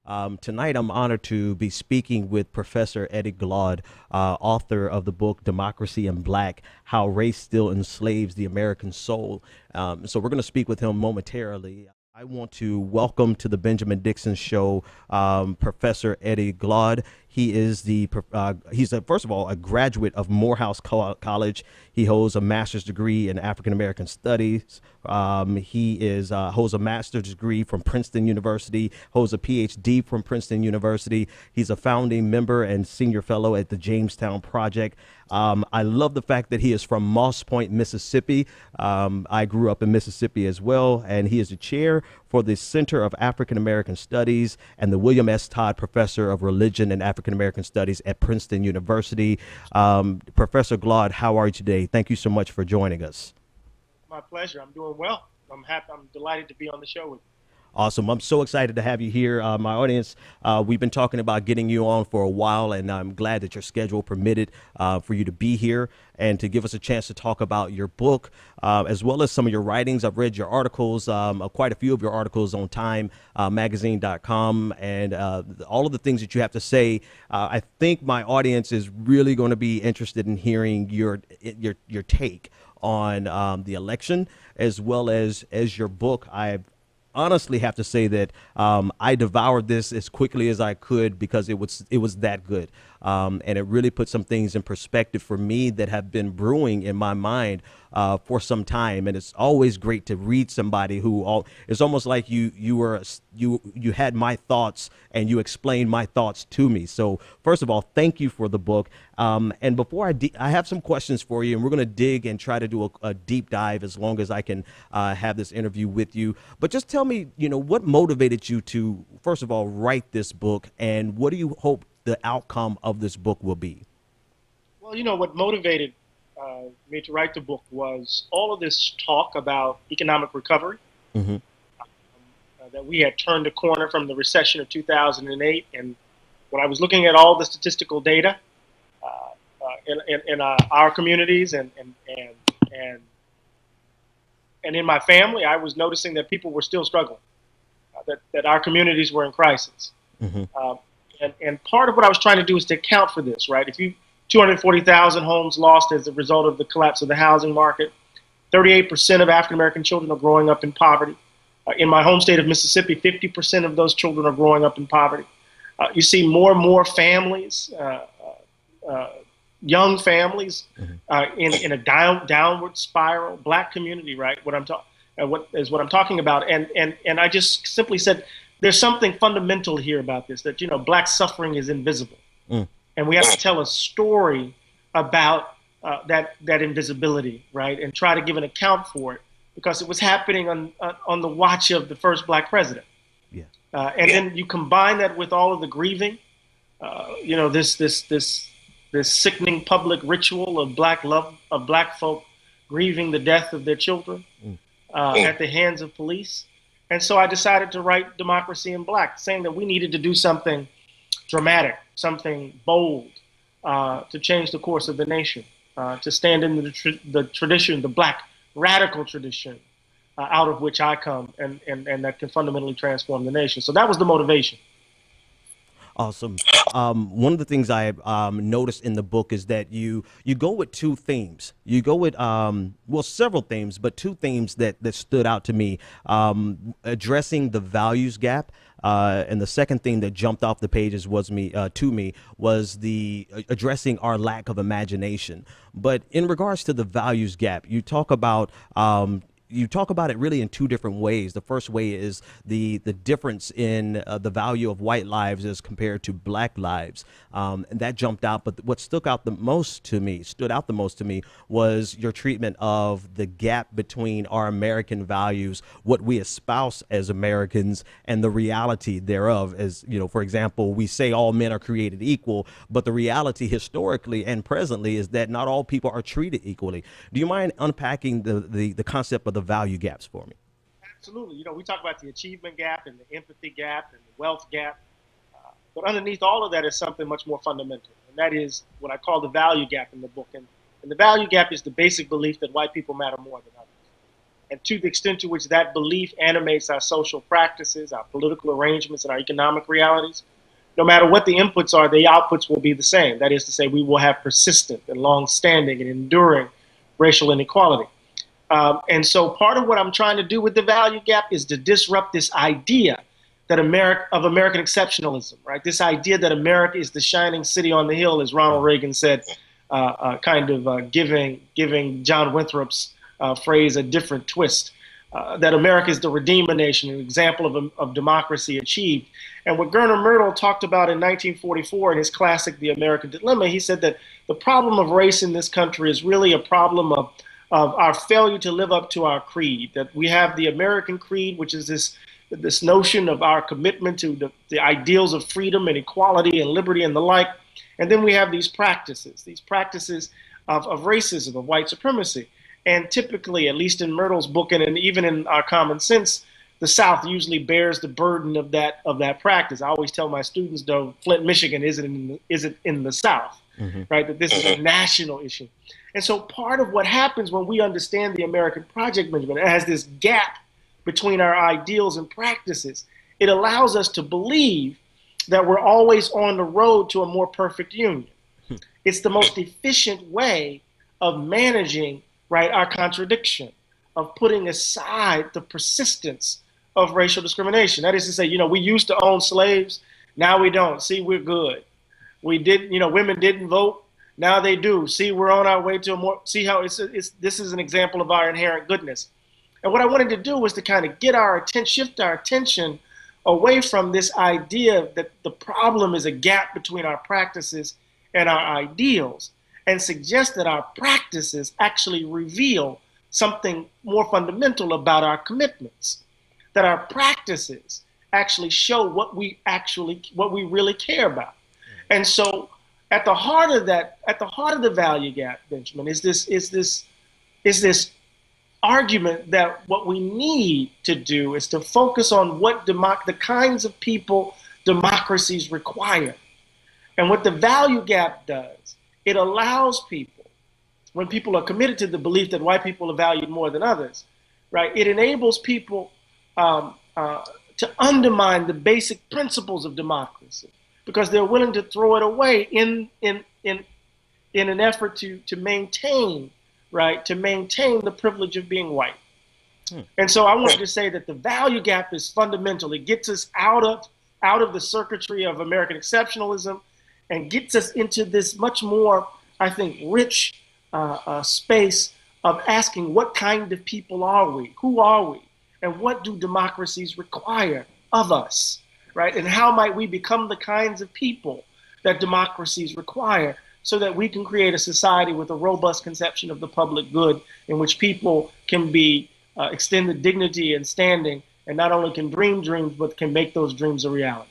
Tonight, I'm honored to be speaking with Professor Eddie Glaude, author of the book Democracy in Black: How Race Still Enslaves the American Soul. So, we're going to speak with him momentarily. I want to welcome to the Benjamin Dixon Show Professor Eddie Glaude. First of all, a graduate of Morehouse College. He holds a master's degree in African American Studies. He holds a master's degree from Princeton University, holds a PhD from Princeton University. He's a founding member and senior fellow at the Jamestown Project. I love the fact that he is from Moss Point, Mississippi. I grew up in Mississippi as well, and he is the chair for the Center of African American Studies and the William S. Todd Professor of Religion and African American Studies at Princeton University. Professor Glaude, how are you today? Thank you so much for joining us. My pleasure. I'm doing well. I'm happy. I'm delighted to be on the show with you. Awesome. I'm so excited to have you here. My audience, we've been talking about getting you on for a while, and I'm glad that your schedule permitted for you to be here and to give us a chance to talk about your book, as well as some of your writings. I've read your articles, quite a few of your articles on timemagazine.com, and all of the things that you have to say. I think my audience is really going to be interested in hearing your take on the election, as well as your book. I honestly have to say that I devoured this as quickly as I could because it was that good, and it really put some things in perspective for me that have been brewing in my mind for some time. And it's always great to read somebody it's almost like you had my thoughts and you explained my thoughts to me. So first of all, thank you for the book. And before I have some questions for you, and we're going to dig and try to do a deep dive as long as I can have this interview with you. But just tell me, what motivated you to, first of all, write this book, and what do you hope the outcome of this book will be? Well, what motivated me to write the book was all of this talk about economic recovery, Hmm. that we had turned a corner from the recession of 2008. And when I was looking at all the statistical data in our communities and in my family, I was noticing that people were still struggling, that our communities were in crisis. Hmm. Uh, and part of what I was trying to do is to account for this, right? If you 240,000 homes lost as a result of the collapse of the housing market. 38% of African American children are growing up in poverty. In my home state of Mississippi, 50% of those children are growing up in poverty. You see more and more families, uh, young families, in a downward spiral. Black community, right? What I'm talking about, and I just simply said, there's something fundamental here about this, that black suffering is invisible, and we have to tell a story about that invisibility, right, and try to give an account for it, because it was happening on the watch of the first black president. Yeah. And then you combine that with all of the grieving, this sickening public ritual of black love, of black folk grieving the death of their children at the hands of police. And so I decided to write Democracy in Black, saying that we needed to do something dramatic, something bold, to change the course of the nation, to stand in the tradition, the black radical tradition, out of which I come, and that can fundamentally transform the nation. So that was the motivation. Awesome. One of the things I noticed in the book is that you go with two themes. You go with several themes, but two themes that stood out to me: addressing the values gap, and the second thing that jumped off the pages was the addressing our lack of imagination. But in regards to the values gap, you talk about it really in two different ways. The first way is the difference in the value of white lives as compared to black lives, and that jumped out. But what stood out the most to me was your treatment of the gap between our American values, what we espouse as Americans, and the reality thereof. As for example, we say all men are created equal, but the reality historically and presently is that not all people are treated equally. Do you mind unpacking the concept of the value gaps for me? Absolutely. We talk about the achievement gap and the empathy gap and the wealth gap. But underneath all of that is something much more fundamental. And that is what I call the value gap in the book. And the value gap is the basic belief that white people matter more than others. And to the extent to which that belief animates our social practices, our political arrangements, and our economic realities, no matter what the inputs are, the outputs will be the same. That is to say, we will have persistent and long-standing and enduring racial inequality. And so part of what I'm trying to do with the value gap is to disrupt this idea that of American exceptionalism, right? This idea that America is the shining city on the hill, as Ronald Reagan said, giving John Winthrop's phrase a different twist. That America is the Redeemer nation, an example of democracy achieved. And what Gerner Myrtle talked about in 1944 in his classic, The American Dilemma, he said that the problem of race in this country is really a problem of our failure to live up to our creed. That we have the American creed, which is this notion of our commitment to the ideals of freedom and equality and liberty and the like. And then we have these practices of racism, of white supremacy. And typically, at least in Myrtle's book and even in our common sense, the South usually bears the burden of that practice. I always tell my students, though, Flint, Michigan isn't in the South, right? That this is a national issue. And so part of what happens when we understand the American project, Benjamin, it has this gap between our ideals and practices. It allows us to believe that we're always on the road to a more perfect union. It's the most efficient way of managing, right, our contradiction, of putting aside the persistence of racial discrimination. That is to say, we used to own slaves, now we don't. See, we're good. We did, women didn't vote, now they do. See, we're on our way to a more, see how this is an example of our inherent goodness. And what I wanted to do was to kind of shift our attention away from this idea that the problem is a gap between our practices and our ideals, and suggest that our practices actually reveal something more fundamental about our commitments, that our practices actually show what we really care about. And so at the heart of the value gap, Benjamin, is this argument that what we need to do is to focus on what the kinds of people democracies require. And what the value gap does, it allows people, when people are committed to the belief that white people are valued more than others, right? It enables people to undermine the basic principles of democracy because they're willing to throw it away in an effort to maintain, right? To maintain the privilege of being white. And so I wanted to say that the value gap is fundamental. It gets us out of the circuitry of American exceptionalism and gets us into this much more, I think, rich space of asking what kind of people are we? Who are we? And what do democracies require of us, right? And how might we become the kinds of people that democracies require so that we can create a society with a robust conception of the public good in which people can be extended dignity and standing and not only can dream dreams, but can make those dreams a reality.